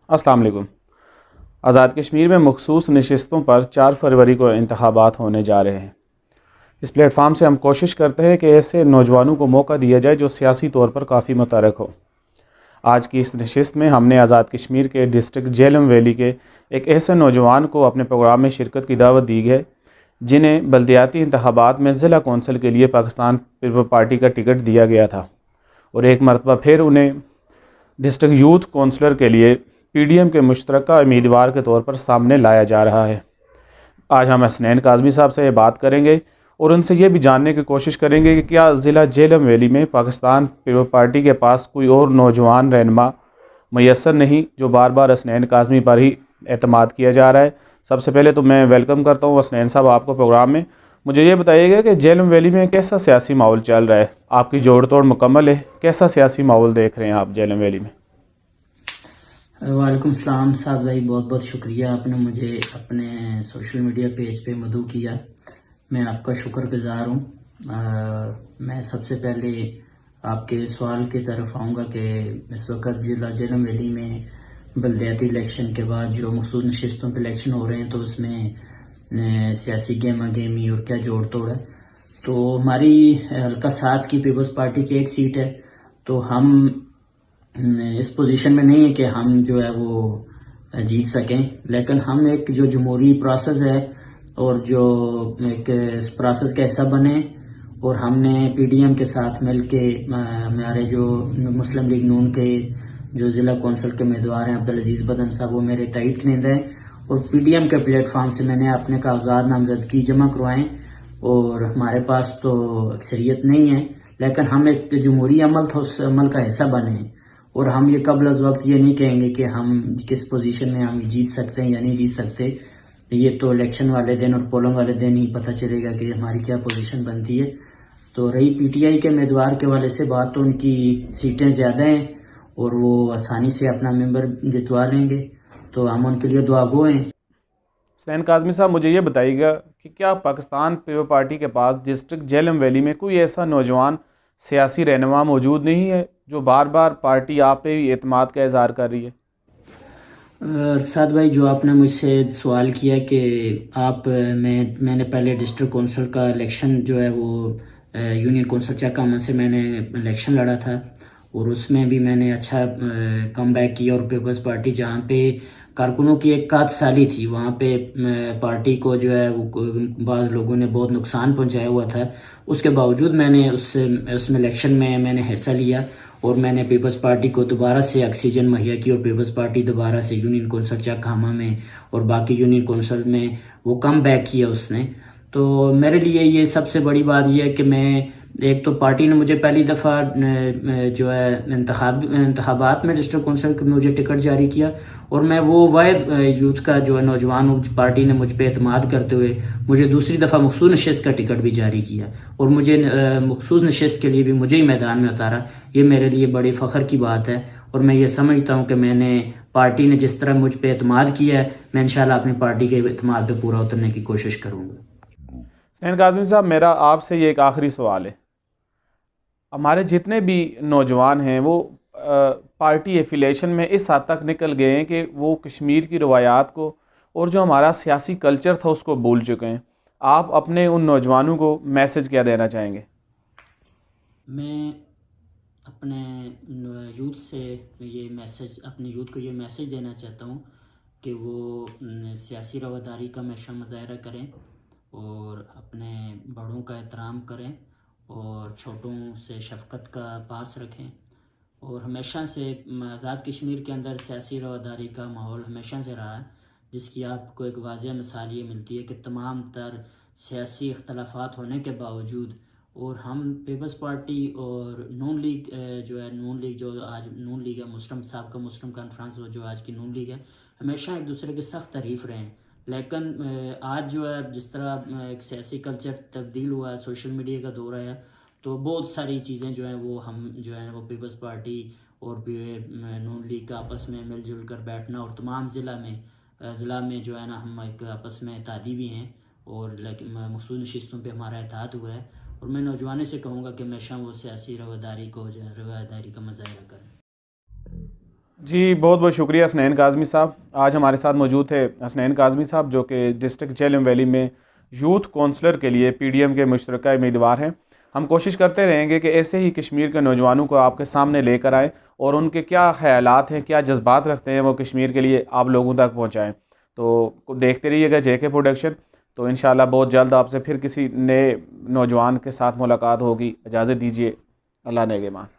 अस्सलाम वालेकुम। आज़ाद कश्मीर में मखसूस नशस्तों पर 4 फरवरी को इंतखाबात होने जा रहे हैं। इस प्लेटफार्म से हम कोशिश करते हैं कि ऐसे नौजवानों को मौका दिया जाए जो सियासी तौर पर काफ़ी मुतहरक हो। आज की इस नशस्त में हमने आज़ाद कश्मीर के डिस्ट्रिक्ट झेलम वैली के एक ऐसे नौजवान को अपने प्रोग्राम में शिरकत की दावत दी है जिन्हें बल्दियाती इंतखाबात में ज़िला कौंसिल के लिए पाकिस्तान पीपल्स पार्टी का टिकट दिया गया था और एक मरतबा फिर उन्हें डिस्ट्रिक्ट यूथ कौंसलर के लिए PDM के मुश्तरका उम्मीदवार के तौर पर सामने लाया जा रहा है। आज हम हसनैन काज़मी साहब से ये बात करेंगे और उनसे ये भी जानने की कोशिश करेंगे कि क्या ज़िला झेलम वैली में पाकिस्तान पीपल्स पार्टी के पास कोई और नौजवान रहनुमा मैसर नहीं जो बार बार हसनैन काज़मी पर ही एतमाद किया जा रहा है। सबसे पहले तो मैं वेलकम करता हूँ हसनैन साहब आपको प्रोग्राम में। मुझे ये बताइएगा कि झेलम वैली में कैसा सियासी माहौल चल रहा है? आपकी जोड़ तोड़ मुकम्मल है, कैसा सियासी माहौल देख रहे हैं आप झेलम वैली में? वालेकुम सलाम साहब भाई, बहुत बहुत शुक्रिया आपने मुझे अपने सोशल मीडिया पेज पे मदऊ किया। मैं आपका शुक्रगुजार हूँ। मैं सबसे पहले आपके सवाल की तरफ आऊँगा कि इस वक्त ज़िला झेलम वैली में बल्दियाती इलेक्शन के बाद जो मखसूस नशस्तों पर इलेक्शन हो रहे हैं तो उसमें सियासी गेमा गेमी और क्या जोड़ तोड़ है। तो हमारी हल्का 7 की पीपल्स पार्टी की एक सीट है, तो हम इस पोजीशन में नहीं है कि हम जो है वो जीत सकें, लेकिन हम एक जो जमहूरी प्रोसेस है और जो एक इस प्रोसेस का हिस्सा बने और हमने PDM के साथ मिल के हमारे जो मुस्लिम लीग नून के जो ज़िला कौंसिल के उम्मीदवार हैं अब्दुल अजीज़ बदन साहब, वो मेरे तईद कनीदा हैं और PDM के प्लेटफार्म से मैंने अपने कागजात नामजदगी जमा करवाएं और हमारे पास तो अक्सरियत नहीं है, लेकिन हम एक जमहूरी अमल था उस अमल का हिस्सा बने और हम ये कबल अज़ वक्त ये नहीं कहेंगे कि हम किस पोजीशन में हम जीत सकते हैं या नहीं जीत सकते। ये तो इलेक्शन वाले दिन और पोलिंग वाले दिन ही पता चलेगा कि हमारी क्या पोजीशन बनती है। तो रही PTI के उम्मीदवार के वाले से बात, तो उनकी सीटें ज़्यादा हैं और वो आसानी से अपना मेंबर जितवा लेंगे, तो हम उनके लिए दुआ गो हैं। हसनैन काज़मी साहब, मुझे ये बताइएगा कि क्या पाकिस्तान पीपल्स पार्टी के पास डिस्ट्रिक्ट झेलम वैली में कोई ऐसा नौजवान सियासी रहनुमा मौजूद नहीं है जो बार बार पार्टी आप पे भी एतमाद का इजहार कर रही है? साद भाई, जो आपने मुझसे सवाल किया कि मैंने पहले डिस्ट्रिक्ट कौंसिल का इलेक्शन जो है वो यूनियन कौंसिल चकामा से मैंने इलेक्शन लड़ा था और उसमें भी मैंने अच्छा कम बैक किया और पीपल्स पार्टी जहाँ पे कारकुनों की एक कात साली थी वहाँ पे पार्टी को जो है वो बाज़ लोगों ने बहुत नुकसान पहुँचाया हुआ था, उसके बावजूद मैंने उसमें इलेक्शन में मैंने हिस्सा लिया और मैंने पीपल्स पार्टी को दोबारा से ऑक्सीजन मुहैया की और पीपल्स पार्टी दोबारा से यूनियन कौंसिल चकामा में और बाकी यूनियन कौंसिल में वो कम बैक किया उसने। तो मेरे लिए ये सबसे बड़ी बात ये है कि मैं एक तो पार्टी ने मुझे पहली दफ़ा जो है इंतखाबात में डिस्ट्रिक्ट कौंसिल में मुझे टिकट जारी किया और मैं वो वाहिद यूथ का जो है नौजवान हूँ, पार्टी ने मुझ पर एतमाद करते हुए मुझे दूसरी दफ़ा मखसूस नशस्त का टिकट भी जारी किया और मुझे मखसूस नशस्त के लिए भी मुझे ही मैदान में उतारा। ये मेरे लिए बड़ी फ़ख्र की बात है और मैं ये समझता हूँ कि मैंने पार्टी ने जिस तरह मुझ पर एतमाद किया है, मैं इंशाल्लाह अपनी पार्टी के एतमाद पर पूरा उतरने की कोशिश करूँगा। हसनैन काज़मी साहब, मेरा आपसे ये एक आखिरी सवाल है। हमारे जितने भी नौजवान हैं वो पार्टी एफिलेशन में इस हद तक निकल गए हैं कि वो कश्मीर की रवायात को और जो हमारा सियासी कल्चर था उसको भूल चुके हैं। आप अपने उन नौजवानों को मैसेज क्या देना चाहेंगे? मैं अपने यूथ से ये मैसेज अपनी यूथ को ये मैसेज देना चाहता हूँ कि वो सियासी रवादारी का हमेशा मुजाहरा करें और अपने बड़ों का एहतराम करें और छोटों से शफ़क़त का पास रखें और हमेशा से आज़ाद कश्मीर के अंदर सियासी रवादारी का माहौल हमेशा से रहा है, जिसकी आपको एक वाज़ह मिसाल ये मिलती है कि तमाम तर सियासी इख्तलाफात होने के बावजूद और हम पीपल्स पार्टी और नून लीग जो है नून लीग जो आज नून लीग है, मुस्लिम साहब का मुस्लिम कॉन्फ्रेंस जो आज की नून लीग है, हमेशा एक दूसरे की सख्त तारीफ़ रहे हैं। लेकिन आज जो है जिस तरह एक सियासी कल्चर तब्दील हुआ है, सोशल मीडिया का दौर है, तो बहुत सारी चीज़ें जो हैं वो हम जो है वो पीपल्स पार्टी और नून लीग का आपस में मिलजुल कर बैठना और तमाम ज़िला में जो है ना हम एक आपस में इत्तेहादी भी हैं और लेकिन मखसूस नशिस्तों पे हमारा इत्तेहाद हुआ है और मैं नौजवानों से कहूँगा कि हमेशा वो सियासी रवादारी को जो है रवादारी का मुजाहरा करें। جی بہت بہت شکریہ حسنین کاظمی صاحب. آج ہمارے ساتھ موجود تھے حسنین کاظمی صاحب جو کہ ڈسٹرکٹ جہلم ویلی میں یوتھ کونسلر کے لیے پی ڈی ایم کے مشترکہ امیدوار ہیں. ہم کوشش کرتے رہیں گے کہ ایسے ہی کشمیر کے نوجوانوں کو آپ کے سامنے لے کر آئیں اور ان کے کیا خیالات ہیں، کیا جذبات رکھتے ہیں، وہ کشمیر کے لیے آپ لوگوں تک پہنچائیں. تو دیکھتے رہیے گا جے کے پروڈکشن. تو انشاءاللہ بہت جلد آپ سے پھر کسی نئے نوجوان کے ساتھ ملاقات ہوگی. اجازت دیجیے. اللہ نگہبان.